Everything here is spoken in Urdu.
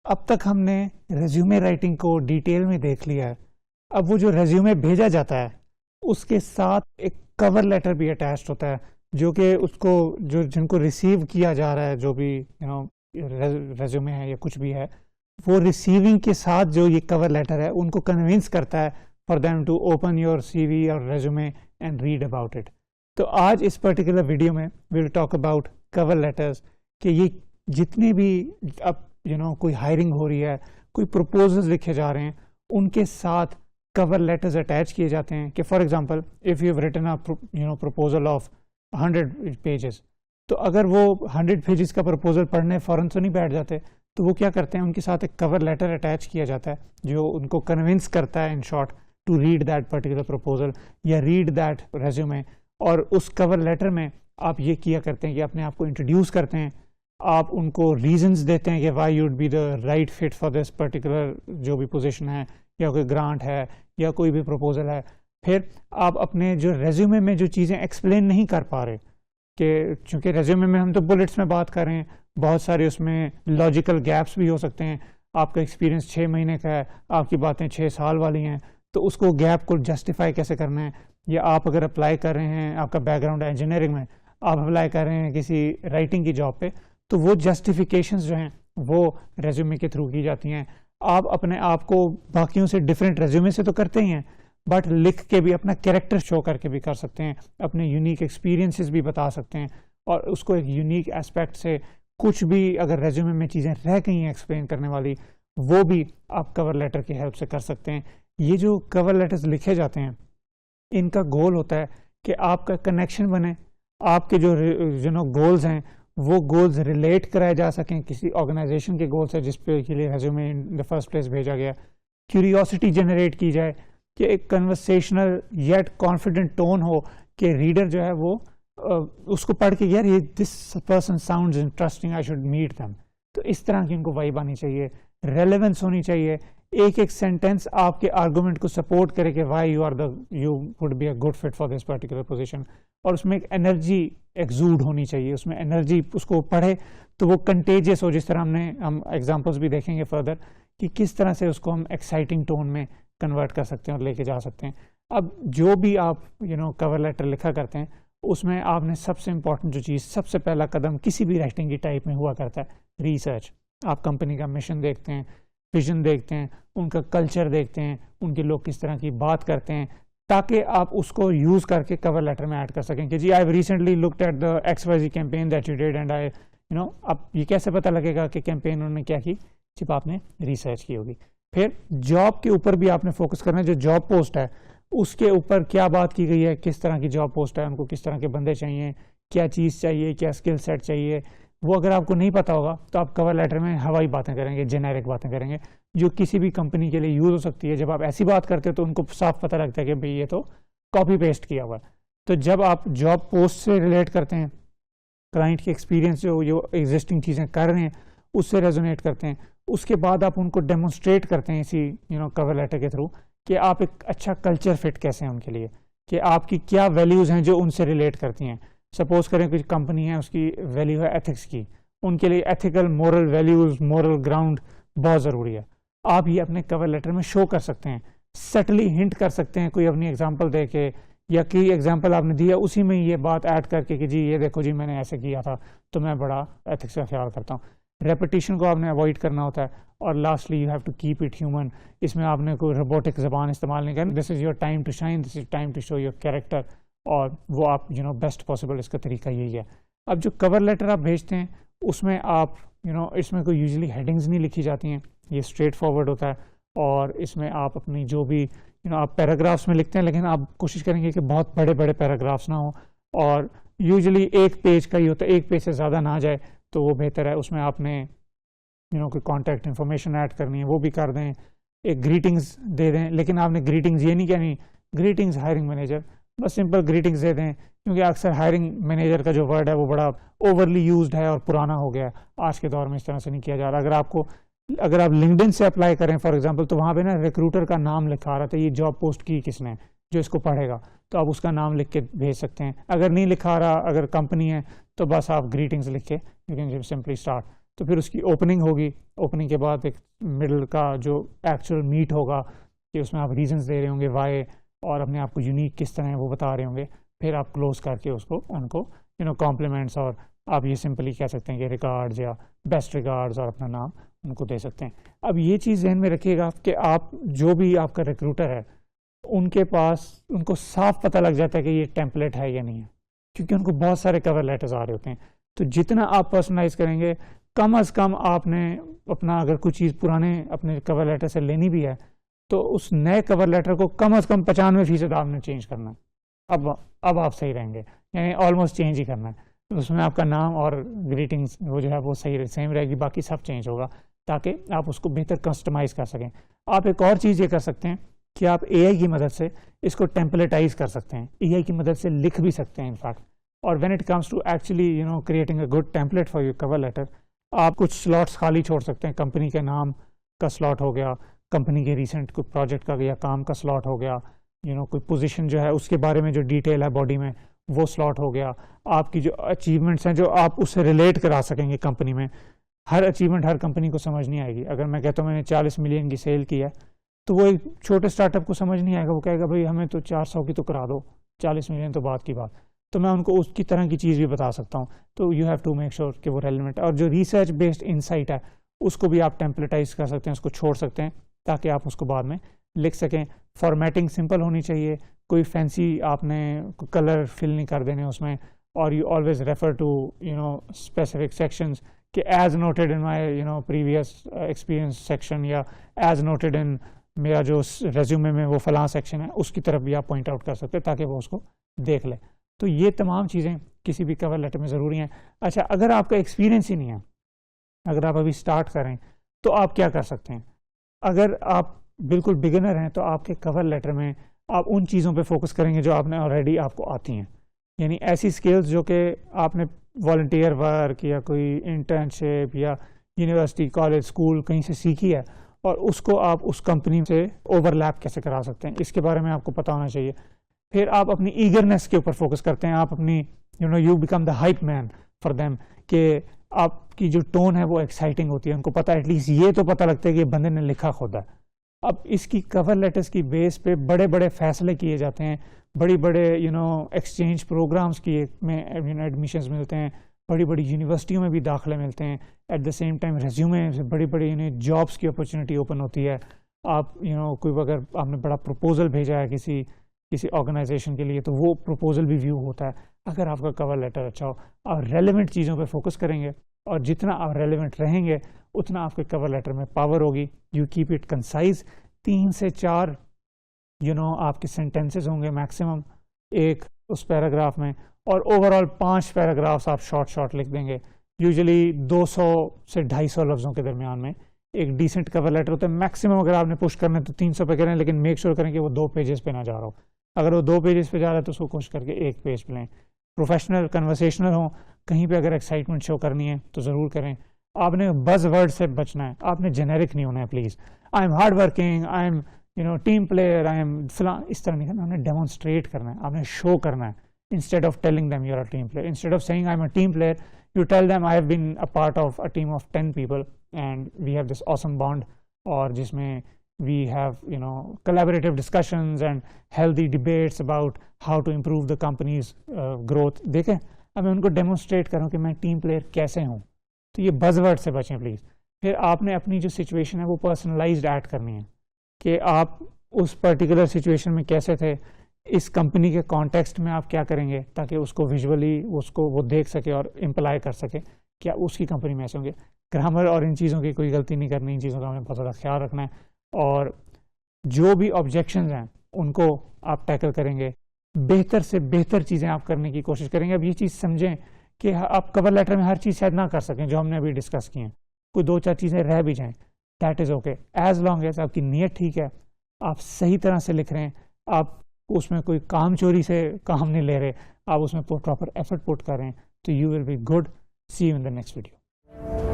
اب تک ہم نے ریزیومے رائٹنگ کو ڈیٹیل میں دیکھ لیا ہے. اب وہ جو ریزیومے بھیجا جاتا ہے اس کے ساتھ ایک کور لیٹر بھی اٹیچڈ ہوتا ہے, جو کہ اس کو جن کو ریسیو کیا جا رہا ہے, جو بھی ریزیومے ہے یا کچھ بھی ہے, وہ ریسیونگ کے ساتھ جو یہ کور لیٹر ہے ان کو کنونس کرتا ہے for them to open your C V اور resume and read about it. تو آج اس پرٹیکولر ویڈیو میں we will talk about cover letters, کہ یہ جتنے بھی اب کوئی ہائرنگ ہو رہی ہے, کوئی پروپوزلز لکھے جا رہے ہیں, ان کے ساتھ کور لیٹرز اٹیچ کیے جاتے ہیں. کہ for example if you have written proposal of 100 pages, تو اگر وہ 100 پیجز کا پروپوزل پڑھنے فوراً تو نہیں بیٹھ جاتے, تو وہ کیا کرتے ہیں, ان کے ساتھ ایک کور لیٹر اٹیچ کیا جاتا ہے جو ان کو کنونس کرتا ہے in short to read that particular proposal یا ریڈ دیٹ ریزیومے. اور اس کور لیٹر میں آپ یہ کیا کرتے ہیں کہ اپنے آپ کو انٹروڈیوس کرتے ہیں, آپ ان کو ریزنز دیتے ہیں کہ why you would be the right fit for this particular جو بھی پوزیشن ہے, یا کوئی گرانٹ ہے, یا کوئی بھی پروپوزل ہے. پھر آپ اپنے جو ریزیومے میں جو چیزیں ایکسپلین نہیں کر پا رہے, کہ چونکہ ریزیومے میں ہم تو بلٹس میں بات کر رہے ہیں, بہت سارے اس میں لاجیکل گیپس بھی ہو سکتے ہیں. آپ کا ایکسپیرینس 6 مہینے کا ہے, آپ کی باتیں 6 سال والی ہیں, تو اس کو گیپ کو جسٹیفائی کیسے کرنا ہے. یا آپ اگر اپلائی کر رہے ہیں, آپ کا بیک گراؤنڈ ہے انجینئرنگ میں, آپ اپلائی کر رہے ہیں کسی رائٹنگ کی جاب پہ, تو وہ جسٹیفیکیشنز جو ہیں وہ ریزیومے کے تھرو کی جاتی ہیں. آپ اپنے آپ کو باقیوں سے ڈفرینٹ ریزیومے سے تو کرتے ہی ہیں, بٹ لکھ کے بھی اپنا کیریکٹر شو کر کے بھی کر سکتے ہیں, اپنے یونیک ایکسپیرینسز بھی بتا سکتے ہیں, اور اس کو ایک یونیک اسپیکٹ سے کچھ بھی اگر ریزیومے میں چیزیں رہ گئی ہیں ایکسپلین کرنے والی, وہ بھی آپ کور لیٹر کی ہیلپ سے کر سکتے ہیں. یہ جو کور لیٹرز لکھے جاتے ہیں, ان کا گول ہوتا ہے کہ آپ کا کنیکشن بنے, آپ کے جو گولز ہیں وہ گولز ریلیٹ کرائے جا سکیں کسی آرگنائزیشن کے گول سے جس پہ کے لیے resume in the first place بھیجا گیا. کیوریوسٹی جنریٹ کی جائے, کہ ایک کنورسیشنل یٹ کانفیڈنٹ ٹون ہو, کہ ریڈر جو ہے وہ اس کو پڑھ کے یار یہ this person sounds interesting, I should meet them. تو اس طرح کی ان کو وائب آنی چاہیے, ریلیونس ہونی چاہیے, ایک سینٹینس آپ کے آرگومنٹ کو سپورٹ کرے کہ why you would be a good fit for this particular position. اور اس میں ایک انرجی ایکزوڈ ہونی چاہیے, اس میں انرجی, اس کو پڑھے تو وہ کنٹیجیس ہو, جس طرح ہم ایگزامپلس بھی دیکھیں گے فردر کہ کس طرح سے اس کو ہم ایکسائٹنگ ٹون میں کنورٹ کر سکتے ہیں اور لے کے جا سکتے ہیں. اب جو بھی آپ کور لیٹر لکھا کرتے ہیں, اس میں آپ نے سب سے امپورٹنٹ جو چیز, سب سے پہلا قدم کسی بھی رائٹنگ کی ٹائپ میں ہوا کرتا ہے ریسرچ. آپ کمپنی کا مشن دیکھتے ہیں, ویژن دیکھتے ہیں, ان کا کلچر دیکھتے ہیں, ان کے لوگ کس طرح کی بات کرتے ہیں, تاکہ آپ اس کو یوز کر کے کور لیٹر میں ایڈ کر سکیں کہ جی I have recently looked at the XYZ campaign that you did and I اب یہ کیسے پتہ لگے گا کہ کیمپین انہوں نے کیا کی, صرف آپ نے ریسرچ کی ہوگی. پھر جاب کے اوپر بھی آپ نے فوکس کرنا ہے, جو جاب پوسٹ ہے اس کے اوپر کیا بات کی گئی ہے, کس طرح کی جاب پوسٹ ہے, ان کو کس طرح کے بندے چاہیے, کیا چیز چاہیے, کیا اسکل سیٹ چاہیے. وہ اگر آپ کو نہیں پتا ہوگا تو آپ کور لیٹر میں ہوائی باتیں کریں گے, جینیرک باتیں کریں گے, جو کسی بھی کمپنی کے لیے یوز ہو سکتی ہے. جب آپ ایسی بات کرتے ہیں تو ان کو صاف پتہ لگتا ہے کہ بھئی یہ تو کاپی پیسٹ کیا ہوا ہے. تو جب آپ جاب پوسٹ سے ریلیٹ کرتے ہیں, کلائنٹ کے ایکسپیرینس جو ایگزسٹنگ چیزیں کر رہے ہیں اس سے ریزونیٹ کرتے ہیں, اس کے بعد آپ ان کو ڈیمونسٹریٹ کرتے ہیں اسی کور لیٹر کے تھرو کہ آپ ایک اچھا کلچر فٹ کیسے ہیں ان کے لیے, کہ آپ کی کیا ویلیوز ہیں جو ان سے ریلیٹ کرتی ہیں. سپوز کریں کوئی کمپنی ہے, اس کی ویلیو ہے ایتھکس کی, ان کے لیے ethical moral values, moral ground بہت ضروری ہے. آپ یہ اپنے کور لیٹر میں شو کر سکتے ہیں, سٹلی ہنٹ کر سکتے ہیں کوئی اپنی ایگزامپل دے کے, یا کوئی ایگزامپل آپ نے دیا اسی میں یہ بات ایڈ کر کے کہ جی یہ دیکھو جی میں نے ایسے کیا تھا تو میں بڑا ایتھکس کا خیال کرتا ہوں. ریپیٹیشن کو آپ نے اوائڈ کرنا ہوتا ہے. اور lastly you have to keep it human, اس میں آپ نے کوئی روبوٹک زبان استعمال نہیں کرنا. This is your time to shine, this is time to show your character, اور وہ آپ بیسٹ پاسبل اس کا طریقہ یہی ہے. اب جو کور لیٹر آپ بھیجتے ہیں اس میں آپ اس میں کوئی یوزلی ہیڈنگز نہیں لکھی جاتی ہیں, یہ اسٹریٹ فارورڈ ہوتا ہے. اور اس میں آپ اپنی جو بھی آپ پیراگرافس میں لکھتے ہیں, لیکن آپ کوشش کریں گے کہ بہت بڑے بڑے پیراگرافس نہ ہوں, اور یوزلی 1 پیج کا ہی ہوتا ہے, 1 پیج سے زیادہ نہ جائے تو وہ بہتر ہے. اس میں آپ نے کوئی کانٹیکٹ انفارمیشن ایڈ کرنی ہے وہ بھی کر دیں, ایک گریٹنگز دے دیں, لیکن آپ نے گریٹنگز یہ نہیں کہنی گریٹنگز ہائرنگ مینیجر, بس سمپل گریٹنگز دے دیں, کیونکہ اکثر ہائرنگ مینیجر کا جو ورڈ ہے وہ بڑا اوورلی یوزڈ ہے اور پرانا ہو گیا ہے. آج کے دور میں اس طرح سے نہیں کیا جا رہا. اگر آپ لنکڈن سے اپلائی کریں فار ایگزامپل, تو وہاں پہ نا ریکروٹر کا نام لکھا رہا تھا, یہ جاب پوسٹ کی کس نے, جو اس کو پڑھے گا تو آپ اس کا نام لکھ کے بھیج سکتے ہیں. اگر نہیں لکھا رہا, اگر کمپنی ہے تو بس آپ گریٹنگز لکھ کے یو کین سمپلی اسٹارٹ. تو پھر اس کی اوپننگ ہوگی, اوپننگ کے بعد ایک مڈل کا جو ایکچوئل میٹ ہوگا کہ اس میں آپ ریزنز دے رہے ہوں گے وائی, اور اپنے آپ کو یونیک کس طرح ہے وہ بتا رہے ہوں گے. پھر آپ کلوز کر کے اس کو ان کو کمپلیمنٹس, اور آپ یہ سمپلی کہہ سکتے ہیں کہ ریکارڈز یا بیسٹ ریکارڈز, اور اپنا نام ان کو دے سکتے ہیں. اب یہ چیز ذہن میں رکھیے گا کہ آپ جو بھی آپ کا ریکروٹر ہے ان کے پاس ان کو صاف پتہ لگ جاتا ہے کہ یہ ٹیمپلیٹ ہے یا نہیں ہے, کیونکہ ان کو بہت سارے کور لیٹرز آ رہے ہوتے ہیں. تو جتنا آپ پرسنلائز کریں گے, کم از کم آپ نے اپنا اگر کوئی چیز پرانے اپنے کور لیٹر سے لینی بھی ہے تو اس نئے کور لیٹر کو کم از کم 95% آپ نے چینج کرنا ہے. اب آپ صحیح رہیں گے, یعنی آلموسٹ چینج ہی کرنا ہے. اس میں آپ کا نام اور گریٹنگس وہ جو ہے وہ صحیح سیم رہے گی, باقی سب چینج ہوگا تاکہ آپ اس کو بہتر کسٹمائز کر سکیں. آپ ایک اور چیز یہ کر سکتے ہیں کہ آپ اے آئی کی مدد سے اس کو ٹیمپلیٹائز کر سکتے ہیں, اے آئی کی مدد سے لکھ بھی سکتے ہیں انفیکٹ. اور when it comes to actually creating a good template for your cover letter, آپ کچھ سلاٹس خالی چھوڑ سکتے ہیں. کمپنی کے نام کا سلاٹ ہو گیا, کمپنی کے ریسنٹ کوئی پروجیکٹ کا یا کام کا سلاٹ ہو گیا, کوئی پوزیشن جو ہے اس کے بارے میں جو ڈیٹیل ہے باڈی میں وہ سلاٹ ہو گیا. آپ کی جو اچیومنٹس ہیں جو آپ اس سے ریلیٹ کرا سکیں گے کمپنی میں. ہر اچیومنٹ ہر کمپنی کو سمجھ نہیں آئے گی. اگر میں کہتا ہوں میں نے 40 ملین کی سیل کی ہے تو وہ ایک چھوٹے اسٹارٹ اپ کو سمجھ نہیں آئے گا, وہ کہے گا بھائی ہمیں تو 400 کی تو کرا دو, 40 ملین تو بات کی بات. تو میں ان کو اس کی طرح کی چیز بھی بتا سکتا ہوں. تو you have to make sure کہ وہ ریلیونٹ. اور جو ریسرچ بیسڈ انسائٹ ہے اس کو بھی آپ ٹیمپلیٹائز کر سکتے ہیں, اس کو چھوڑ سکتے ہیں تاکہ آپ اس کو بعد میں لکھ سکیں. فارمیٹنگ سمپل ہونی چاہیے, کوئی فینسی آپ نے کلر فل نہیں کر دینے اس میں. اور you always refer to specific sections کہ as noted in my previous experience section, یا ایز نوٹیڈ ان میرا جو ریزیومے میں وہ فلاں سیکشن ہے, اس کی طرف بھی آپ پوائنٹ آؤٹ کر سکتے ہیں تاکہ وہ اس کو دیکھ لے. تو یہ تمام چیزیں کسی بھی کور لیٹر میں ضروری ہیں. اچھا, اگر آپ کا ایکسپیرینس ہی نہیں ہے, اگر آپ ابھی اسٹارٹ کریں تو آپ کیا کر سکتے ہیں؟ اگر آپ بالکل بگنر ہیں تو آپ کے کور لیٹر میں آپ ان چیزوں پہ فوکس کریں گے جو آپ نے آلریڈی آپ کو آتی ہیں, یعنی ایسی اسکلز جو کہ آپ نے والنٹیئر ورک یا کوئی انٹرنشپ یا یونیورسٹی کالج اسکول کہیں سے سیکھی ہے, اور اس کو آپ اس کمپنی سے اوور لیپ کیسے کرا سکتے ہیں, اس کے بارے میں آپ کو پتہ ہونا چاہیے. پھر آپ اپنی ایگرنیس کے اوپر فوکس کرتے ہیں, آپ اپنی you become the hype man for them, کہ آپ کی جو ٹون ہے وہ ایکسائٹنگ ہوتی ہے. ان کو پتہ ایٹ لیسٹ یہ تو پتہ لگتا ہے کہ بندے نے لکھا خود ہے. اب اس کی کور لیٹرز کی بیس پہ بڑے بڑے فیصلے کیے جاتے ہیں, بڑی بڑے ایکسچینج پروگرامز کی میں ایڈمیشنز ملتے ہیں, بڑی بڑی یونیورسٹیوں میں بھی داخلے ملتے ہیں. At the same time resume سے بڑی بڑی جابس کی اپرچونیٹی اوپن ہوتی ہے. آپ کوئی اگر آپ نے بڑا پروپوزل بھیجا ہے کسی آرگنائزیشن کے لیے تو وہ پروپوزل بھی ویو ہوتا ہے اگر آپ کا کور لیٹر اچھا ہو. آپ ریلیونٹ چیزوں پہ فوکس کریں گے, اور جتنا آپ ریلیونٹ رہیں گے اتنا آپ کے کور لیٹر میں پاور ہوگی. یو کیپ اٹ کنسائز, 3 سے 4 آپ کے سینٹینسز ہوں گے میکسیمم ایک اس پیراگراف میں, اور اوور آل 5 پیراگرافس آپ شارٹ لکھ دیں گے. یوزلی 200 سے 250 لفظوں کے درمیان میں ایک ڈیسنٹ کور لیٹر ہوتا ہے. میکسیمم اگر آپ نے پش کرنا ہے تو 300 پہ کریں, لیکن میک شیور کریں کہ وہ 2 پیجز پہ نہ جا رہا ہو. اگر وہ 2 پیجز پہ جا رہا ہے تو اس کو کوشش کر کے 1 پیج پہ لیں. پروفیشنل کنورسیشنل ہوں, کہیں پہ اگر ایکسائٹمنٹ شو کرنی ہے تو ضرور کریں. آپ نے بز ورڈ سے بچنا ہے, آپ نے جنیرک نہیں ہونا ہے please. I am hard working, I am team player, I am فلاں, اس طرح نہیں کرنا. آپ نے ڈیمونسٹریٹ کرنا ہے, آپ نے شو کرنا ہے. Instead of telling them you're a team player, instead of saying I'm a team player, you tell them I have been a part of a team of 10 people and we have this awesome bond, اور جس میں we have collaborative discussions and healthy debates about how to improve the company's growth. دیکھیں اب میں ان کو ڈیمونسٹریٹ کروں کہ میں ٹیم پلیئر کیسے ہوں. تو یہ بز ورڈ سے بچیں پلیز. پھر آپ نے اپنی جو سچویشن ہے وہ پرسنلائزڈ ایڈ کرنی ہے کہ آپ اس پرٹیکولر سچویشن میں کیسے تھے, اس کمپنی کے کانٹیکسٹ میں آپ کیا کریں گے, تاکہ اس کو ویژولی اس کو وہ دیکھ سکے اور امپلائی کر سکے کیا اس کی کمپنی میں ایسے ہوں گے. گرامر اور ان چیزوں کی کوئی غلطی نہیں کرنی, ان چیزوں کا ہمیں بہت زیادہ خیال رکھنا ہے. اور جو بھی آبجیکشنز ہیں ان کو آپ ٹیکل کریں گے, بہتر سے بہتر چیزیں آپ کرنے کی کوشش کریں گے. اب یہ چیز سمجھیں کہ آپ کور لیٹر میں ہر چیز شاید نہ کر سکیں جو ہم نے ابھی ڈسکس کی ہیں, کوئی 2-4 چیزیں رہ بھی جائیں, that is okay, as long as آپ کی نیت ٹھیک ہے, آپ صحیح طرح سے لکھ رہے ہیں, آپ اس میں کوئی کام چوری سے کام نہیں لے رہے, آپ اس میں پراپر ایفرٹ پٹ کر رہے ہیں, تو you will be good. See you in the next video.